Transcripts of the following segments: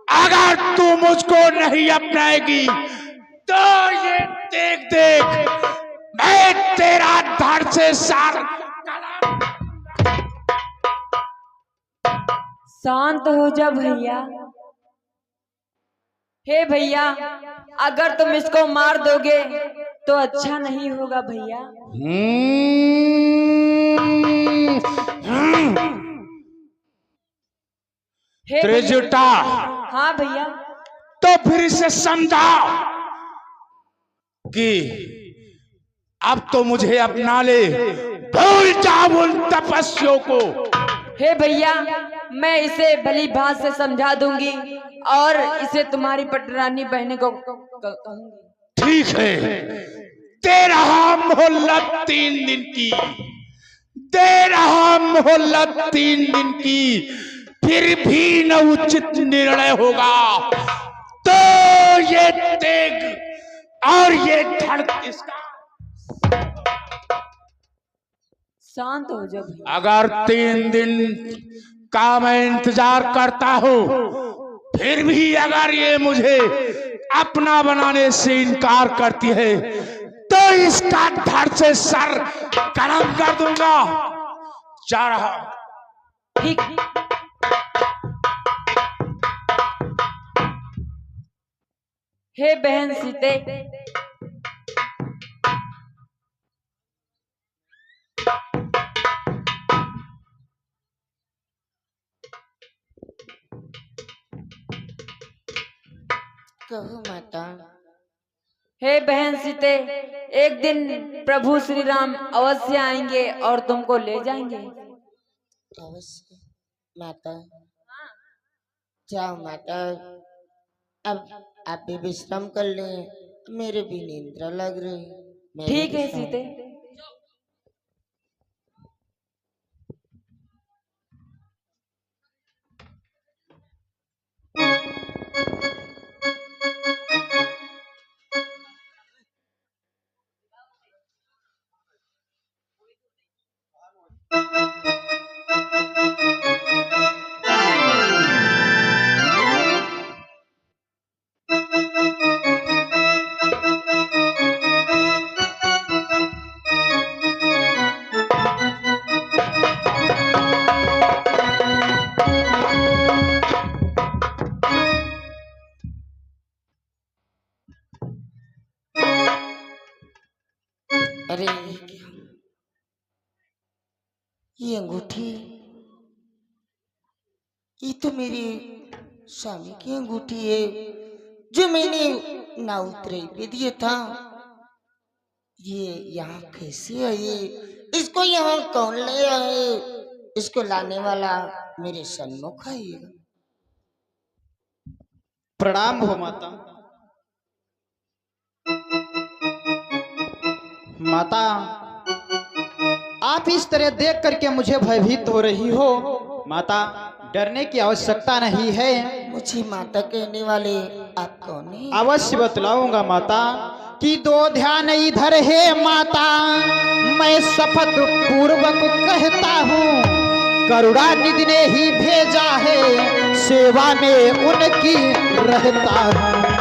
अगर तू मुझको नहीं अपनाएगी तो ये देख देख मैं तेरा धड़ से सार। शांत हो जा भैया। हे भैया, अगर तुम इसको मार दोगे तो अच्छा नहीं होगा भैया। त्रिजटा, हाँ भैया। तो फिर इसे समझाओ कि अब तो मुझे अपना ले, भूल जाओ उन तपस्वियों को। हे भैया, मैं इसे भली भांति से समझा दूंगी और इसे तुम्हारी पटरानी बहने को कहूंगी। ठीक है, दे रहा मोहलत 3 दिन की, दे रहा मोहलत 3 दिन की, फिर भी न उचित निर्णय होगा तो ये तेग और ये धड़ इसका। शांत हो जा भैया। अगर 3 दिन का मैं इंतजार करता हूं, फिर भी अगर ये मुझे अपना बनाने से इनकार करती है तो इसका धड़ से सर गरम कर दूंगा। जा रहा। ठीक। हे बहन सीते, कहो माता। हे बहन सीते, एक दिन प्रभु श्री राम अवश्य आएंगे और तुमको ले जाएंगे। अवश्य माता। जाओ माता, अब आप भी विश्राम कर लें, मेरे भी निद्रा लग रही। ठीक है सीते। अरे ये अंगूठी, ये तो मेरी स्वामी की अंगूठी है जो मैंने नाउतरे पे दिया था। ये यहाँ कैसे आई? इसको यहाँ कौन ले आए? इसको लाने वाला मेरे सन्मुख आएगा। प्रणाम हो माता। माता, आप इस तरह देख करके मुझे भयभीत हो रही हो। माता, डरने की आवश्यकता नहीं है। मुझे माता कहने वाले आप कौन हैं? अवश्य बतलाऊंगा माता कि 2 ध्यान इधर है माता। मैं शपथ पूर्वक कहता हूँ, करुणानिधि ने ही भेजा है, सेवा में उनकी रहता हूँ।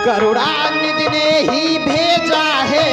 करुणानिधि ने ही भेजा है,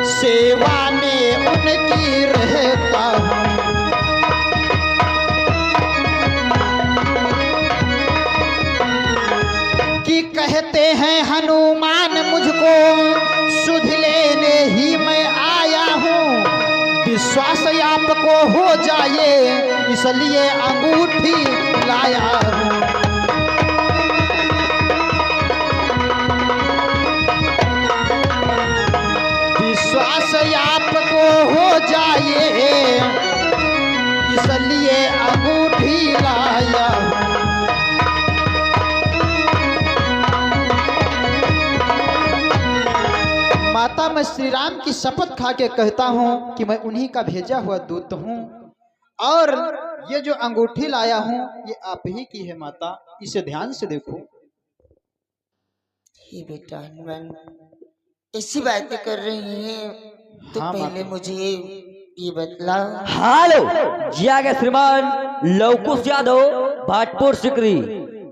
सेवा में उनकी रहता हूँ। कि कहते हैं हनुमान मुझको सुध लेने ही मैं आया हूँ। विश्वास आपको हो जाए इसलिए अंगूठी लाया हूँ। विश्वास आपको हो जाए इसलिए अंगूठी लाया हूँ। माता, मैं श्री राम की शपथ खा के कहता हूँ कि मैं उन्हीं का भेजा हुआ दूत हूँ और ये जो अंगूठी लाया हूँ ये आप ही की है माता, इसे ध्यान से देखो। हे बेटा हनुमान, ऐसी बातें कर रही हैं तो हाँ, पहले माता। मुझे ये बतलाओ। हालो जिया के श्रीमान लवकुश यादव भाटपुर सिकरी,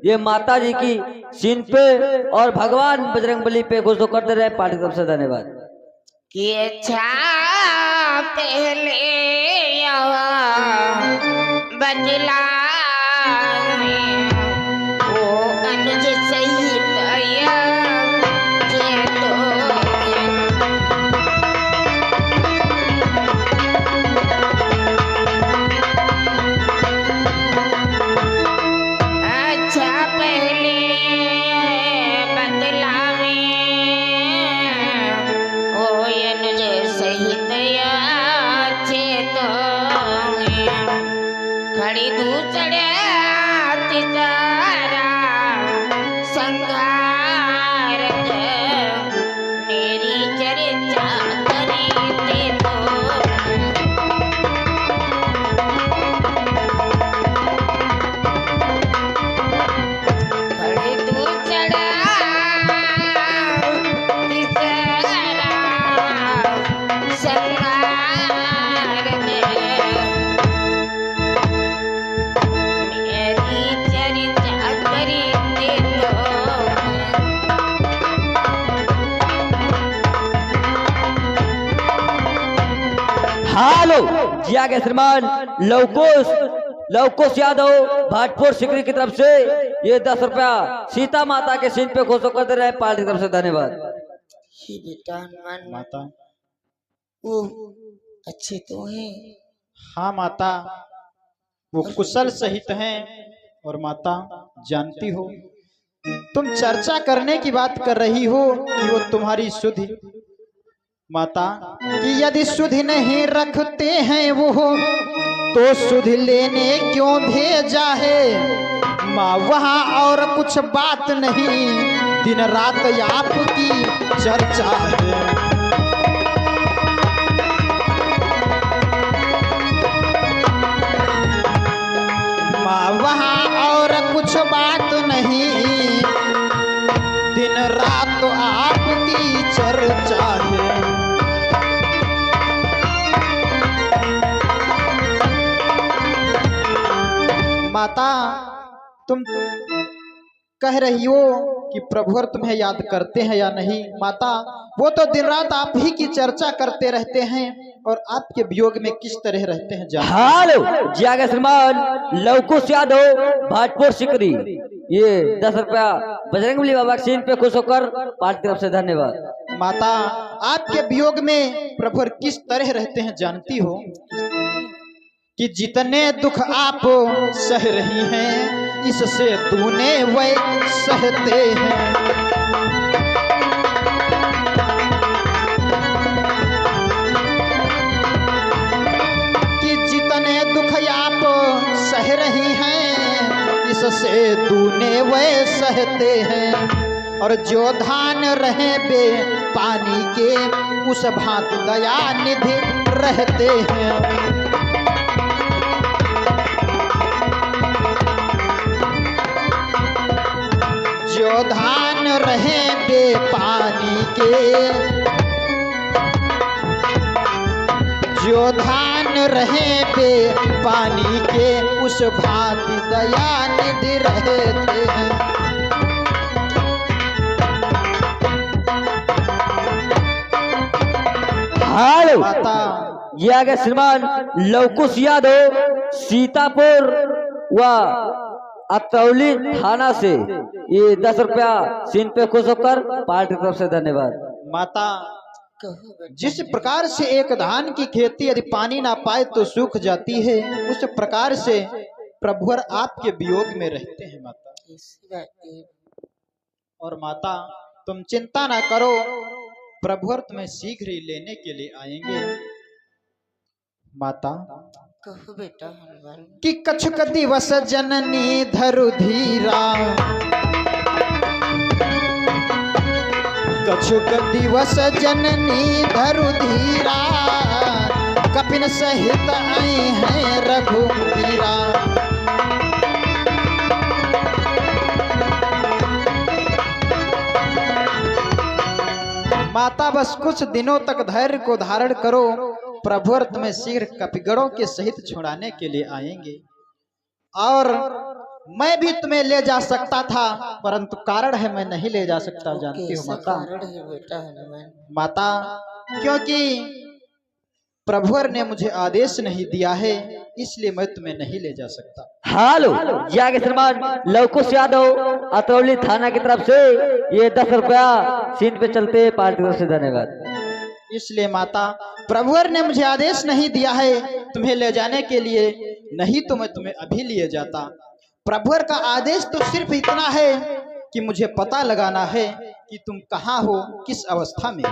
ये माता जी की सीन पे और भगवान बजरंगबली पे घोषणा करते रहे। पार्टी की तरफ से धन्यवाद। कि अच्छा पहले बदला वो अनुज सही दया के तो अच्छा पहले बदलावे ओ अनुज सही दया चेतो खड़ी दूसरे तिजारा संगार मेरी चर्चा करी ते तो खड़ी दूसरा तिजारा संगार मेरी चर्चा करी ते तो हालो जिया के श्रीमान लवकुश यादव भाटपुर सिकरी की तरफ से ये 10 रुपया सीता माता के सीन पे घोषणा करते रहे। पार्टी की तरफ से धन्यवाद। ये बेटा हनुमान माता। वो अच्छे तो हैं। हाँ माता, वो कुशल सहित हैं। और माता जानती हो, तुम चर्चा करने की बात कर रही हो कि वो तुम्हारी सुधि माता, कि यदि सुधि नहीं रखते हैं वो तो सुधि लेने क्यों भेजा है माँ वहाँ। और कुछ बात नहीं, दिन रात आपकी चर्चा है। माँ वहाँ और कुछ बात नहीं, दिन रात आपकी चर्चा है। माता, तुम कह रही हो कि प्रभुवर तुम्हें याद करते हैं या नहीं। माता, वो तो दिन रात आप ही की चर्चा करते रहते हैं और आपके वियोग में किस तरह रहते हैं जान। हालो जिया के श्रीमान लवकुश यादव भाटपुर सिकरी, ये 10 रुपया बजरंगबली बाबा के सीन पे खुश होकर पार्टी की तरफ से धन्यवाद। माता, आपके वियोग में प्रभुवर किस तरह रहते हैं जानती हो कि जितने दुख आप सह रही हैं इससे दूने वे सहते हैं। कि जितने दुख आप सह रही हैं इससे दूने वे सहते हैं। और जो धान रहे बे पानी के उस भांति दया निधि रहते हैं। जो धान रहे बे पानी के, जो धान रहे बे पानी के उस भांति दया निधि रहते हैं। हालो माता, ये आगे श्रीमान लवकुश यादव सीतापुर व अतौली थाना से ये 10 रुपया सीन पे खुश होकर पार्टी की तरफ से धन्यवाद। माता, कहो बेटा। जिस प्रकार से एक धान की खेती यदि पानी ना पाए तो सूख जाती है, उस प्रकार से प्रभुवर आपके वियोग में रहते हैं माता। ऐसी बात है। और माता, तुम चिंता ना करो, प्रभुवर तुम्हें शीघ्र ही लेने के लिए आएंगे। माता, कहो बेटा हनुमान। कि कछुक दिवस जननी धरु धीरा, कछुक दिवस जननी धरु धीरा, कपिन सहित आए हैं रघुवीरा। माता, बस कुछ दिनों तक धैर्य को धारण करो, प्रभुवर तुम्हें शीघ्र कपिगढ़ों के सहित छुड़ाने के लिए आएंगे। और मैं भी तुम्हें ले जा सकता था, परंतु कारण है मैं नहीं ले जा सकता। जानती हो कैसा माता? कारण है बेटा हनुमान? माता, क्योंकि प्रभुवर ने मुझे आदेश नहीं दिया है, इसलिए मैं तुम्हें नहीं ले जा सकता। हालो जी आगे श्रीमान लवकुश यादव अतरौली थाना की तरफ से ये 10 रुपया सीट पे चलते पार्टी की तरफ से धन्यवाद। इसलिए माता, प्रभुवर ने मुझे आदेश नहीं दिया है तुम्हें ले जाने के लिए, नहीं तो मैं तुम्हें अभी लिए जाता। प्रभुवर का आदेश तो सिर्फ इतना है कि मुझे पता लगाना है कि तुम कहाँ हो, किस अवस्था में।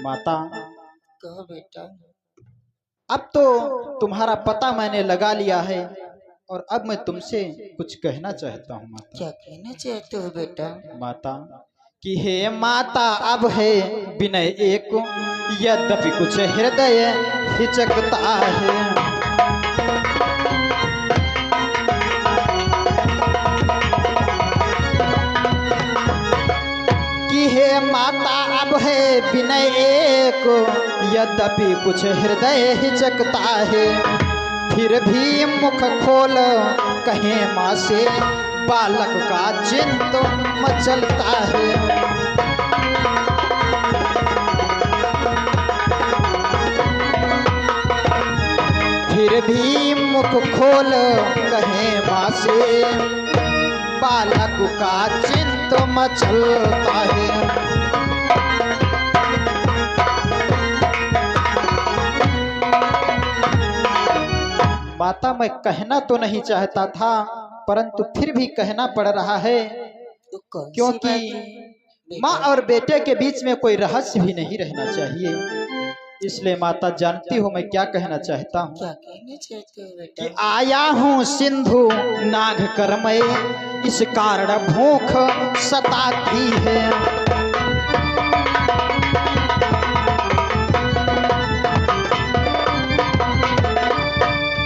माता, कहो बेटा। अब तो तुम्हारा पता मैंने लगा लिया है और अब मैं तुमसे कुछ कहना चाहता हूँ माता। क्या कहना चाहते हो बेटा? माता कि हे माता, अब है विनय एक, यद्यपि कुछ हृदय हिचकता है। कि हे माता, अब है विनय एक, यद्यपि कुछ हृदय हिचकता है। फिर भी मुख खोल कहें माँ से, बालक का चिंत मचलता है। फिर भी मुख खोल कहें माँ से, बालक का चिंत मचलता है। माता, मैं कहना तो नहीं चाहता था, परंतु फिर भी कहना पड़ रहा है, तो कौन सी क्योंकि बात है बेटा? माँ और बेटे के बीच में कोई रहस्य भी नहीं रहना चाहिए। इसलिए माता, जानती हो मैं क्या कहना चाहता हूँ? क्या कहना चाहते हो बेटा? कि आया हूँ सिंधु नाग करमय, इस कारण भूख सताती है।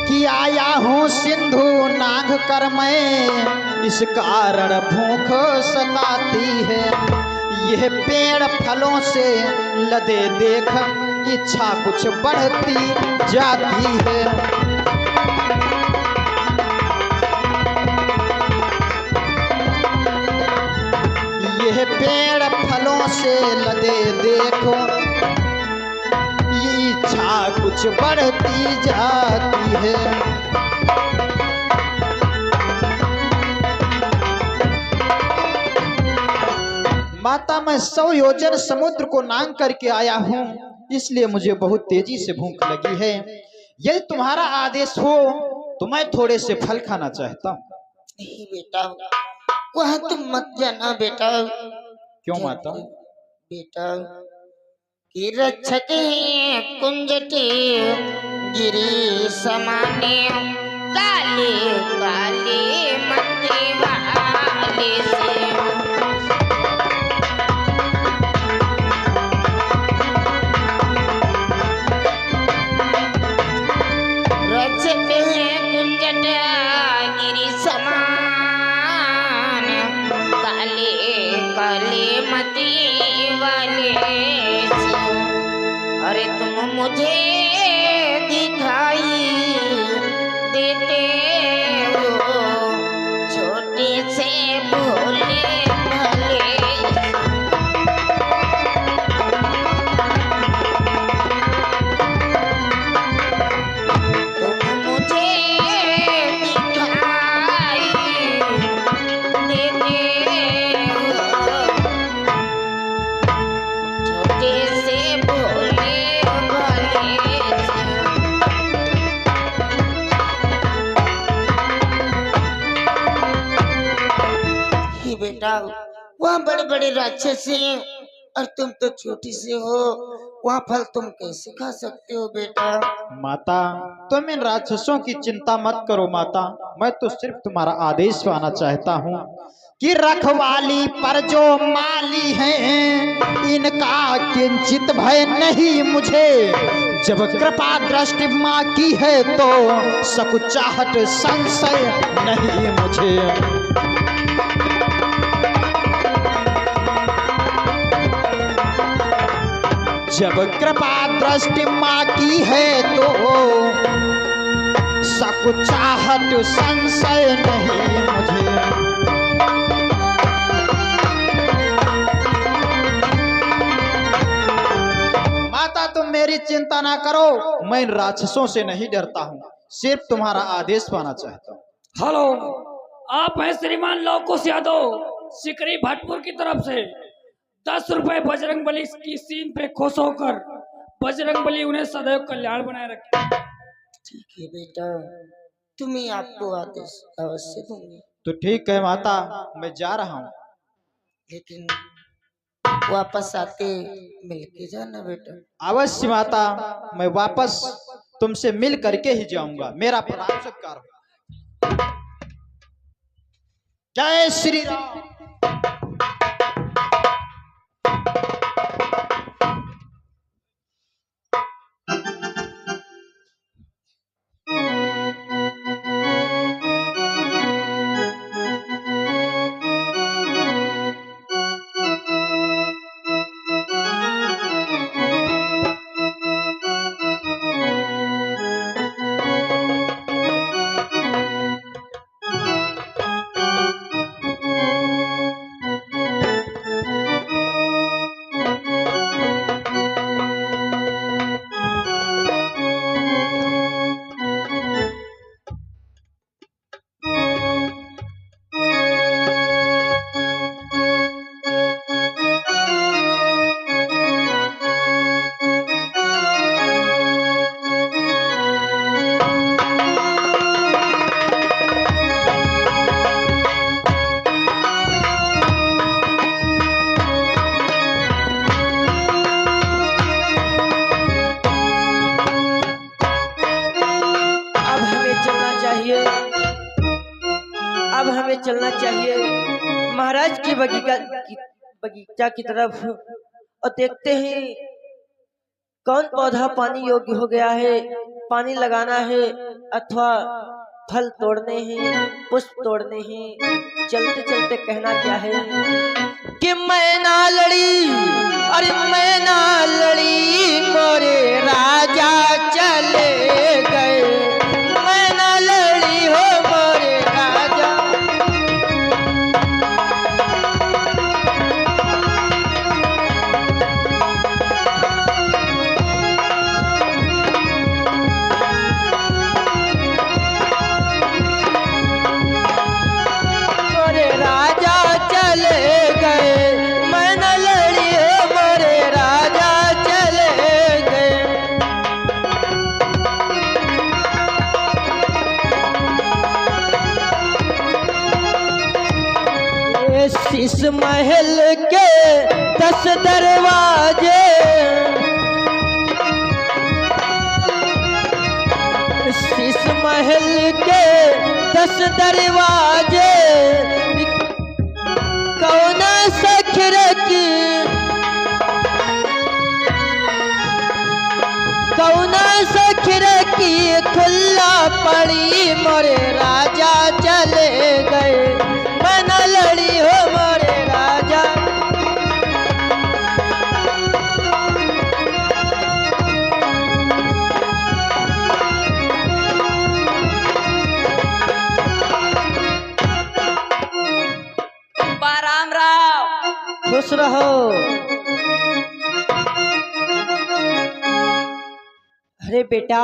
कि आया हूँ सिंधु नाग करमय, इस कारण भूख सताती है। यह पेड़ फलों से लदे देख, इच्छा कुछ बढ़ती जाती है। यह पेड़ फलों से लदे देखो, ये इच्छा कुछ बढ़ती जाती है। माता, मैं 100 योजन समुद्र को नांग करके आया हूँ, इसलिए मुझे बहुत तेजी से भूख लगी है। यदि तुम्हारा आदेश हो तो मैं थोड़े से फल खाना चाहता हूँ। नहीं बेटा, वहाँ तुम मत जाना बेटा। क्यों माता? बेटा कि रक्षक हैं कुंजटे गिरी समाने, काले काले मत वाले से। रक्षक हैं कुंजट गिरी समान, काले काले मती वाले से। अरे तुम मुझे दिखाई देते हो, छोटे से भोले भले। तुम मुझे दिखाई देते हो, छोटे से भोले भले से। हे बेटा, वहाँ बड़े बड़े राक्षस हैं और तुम तो छोटी से हो, वहाँ फल तुम कैसे खा सकते हो बेटा? माता, तुम इन राक्षसों की चिंता मत करो माता, मैं तो सिर्फ तुम्हारा आदेश पाना चाहता हूँ कि रखवाली पर जो माली हैं, इनका किंचित भय नहीं मुझे। जब कृपा दृष्टि माँ की है तो सकुचाहट संशय नहीं मुझे। जब कृपा दृष्टि माँ की है तो सकुचाहट संशय नहीं मुझे। माता तुम मेरी चिंता ना करो, मैं इन राक्षसों से नहीं डरता हूँ, सिर्फ तुम्हारा आदेश पाना चाहता हूँ। हेलो, आप हैं श्रीमान लवकुश यादव सिकरी भटपुर की तरफ से। 10 रुपए बजरंग बली की सीन पे खुश होकर बजरंग बली उन्हें सदैव कल्याण बनाए रखे। ठीक है बेटा, तुम्हें आपको आदेश अवश्य दूंगी, तो ठीक है माता, मैं जा रहा हूँ। लेकिन वापस आते मिलके जाना बेटा। अवश्य माता, मैं वापस तुमसे मिल करके ही जाऊंगा, मेरा प्रणाम सत्कार हो। जय श्री राम। अब हमें चलना चाहिए महाराज की बगीचा की तरफ और देखते हैं कौन पौधा पानी योग्य हो गया है, पानी लगाना है अथवा फल तोड़ने हैं, पुष्प तोड़ने हैं। चलते चलते कहना क्या है कि मैं ना लड़ी, अरे मैं ना लड़ी मोरे राजा चले गए, मैं ना लड़ी हो मोरे राजा। मोरे राजा चले गए, मैं न लड़ी हो मोरे राजा चले गए। ये शीश महल के 10 दरवाजे, शीश महल के 10 दरवाजे, कौन सखर की कौन सखर की खुला पड़ी मोरे राजा चले गए, मन लड़ी हो मोरे राजा। राम राम, खुश रहो। अरे बेटा